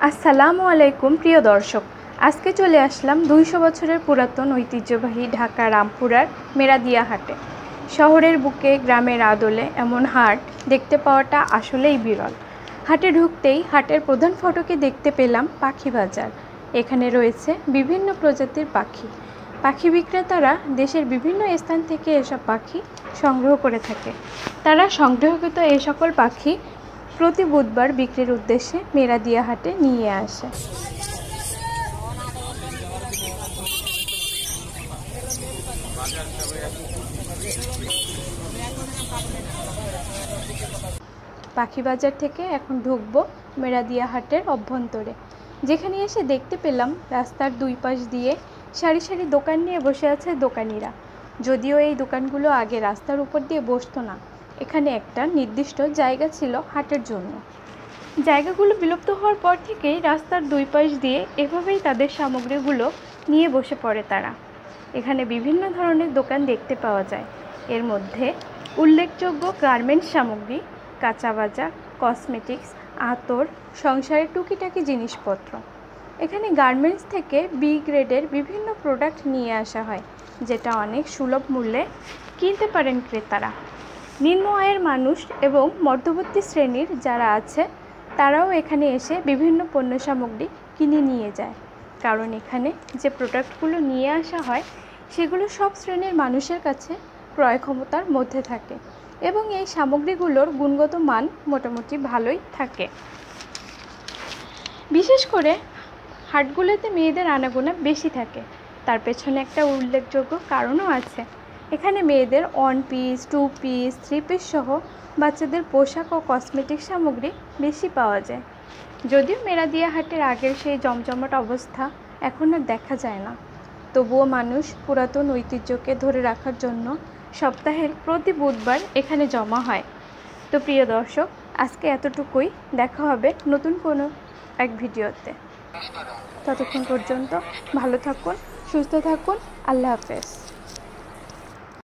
আসসালামু আলাইকুম প্রিয় দর্শক, আজকে চলে আসলাম 200 বছরের পুরাতন ঐতিহ্যবাহী ঢাকা রামপুরার মেরাদিয়া হাটে। শহরের বুকে গ্রামের আদলে এমন হাট দেখতে পাওয়াটা আসলেই বিরল। হাটে ঢুকতেই হাটের প্রধান ফটকে দেখতে পেলাম পাখি বাজার। এখানে রয়েছে বিভিন্ন প্রজাতির পাখি। পাখি বিক্রেতারা দেশের বিভিন্ন স্থান থেকে এসব পাখি সংগ্রহ করে থাকে। তারা সংগ্রহকৃত এই সকল পাখি প্রতি বুধবার বিক্রির উদ্দেশ্যে মেরাদিয়া হাটে নিয়ে আসে। পাখি বাজার থেকে এখন ঢুকবো মেরাদিয়া হাটের অভ্যন্তরে, যেখানে এসে দেখতে পেলাম রাস্তার দুই পাশ দিয়ে সারি সারি দোকান নিয়ে বসে আছে দোকানিরা। যদিও এই দোকানগুলো আগে রাস্তার উপর দিয়ে বসতো না, এখানে একটা নির্দিষ্ট জায়গা ছিল হাটের জন্য। জায়গাগুলো বিলুপ্ত হওয়ার পর থেকেই রাস্তার দুই পাশ দিয়ে এভাবেই তাদের সামগ্রীগুলো নিয়ে বসে পড়ে তারা। এখানে বিভিন্ন ধরনের দোকান দেখতে পাওয়া যায়। এর মধ্যে উল্লেখযোগ্য গার্মেন্টস সামগ্রী, কাঁচা বাজার, কসমেটিক্স, আতর, সংসারের টুকিটাকি জিনিসপত্র। এখানে গার্মেন্টস থেকে বি গ্রেডের বিভিন্ন প্রোডাক্ট নিয়ে আসা হয়, যেটা অনেক সুলভ মূল্যে কিনতে পারেন ক্রেতারা। নিম্ন আয়ের মানুষ এবং মধ্যবর্তী শ্রেণীর যারা আছে তারাও এখানে এসে বিভিন্ন পণ্য সামগ্রী কিনে নিয়ে যায়, কারণ এখানে যে প্রোডাক্টগুলো নিয়ে আসা হয় সেগুলো সব শ্রেণীর মানুষের কাছে ক্রয় ক্ষমতার মধ্যে থাকে এবং এই সামগ্রীগুলোর গুণগত মান মোটামুটি ভালোই থাকে। বিশেষ করে হাটগুলোতে মেয়েদের আনাগোনা বেশি থাকে, তার পেছনে একটা উল্লেখযোগ্য কারণও আছে। এখানে মেয়েদের 1 পিস, 2 পিস, 3 পিস সহ বাচ্চাদের পোশাক ও কসমেটিক সামগ্রী বেশি পাওয়া যায়। যদিও মেরাদিয়া হাটের আগের সেই জমজমাট অবস্থা এখন আর দেখা যায় না, তবুও মানুষ পুরাতন ঐতিহ্যকে ধরে রাখার জন্য সপ্তাহের প্রতি বুধবার এখানে জমা হয়। তো প্রিয় দর্শক, আজকে এতটুকুই। দেখা হবে নতুন কোনো এক ভিডিওতে। ততক্ষণ পর্যন্ত ভালো থাকুন, সুস্থ থাকুন। আল্লাহ হাফেজ।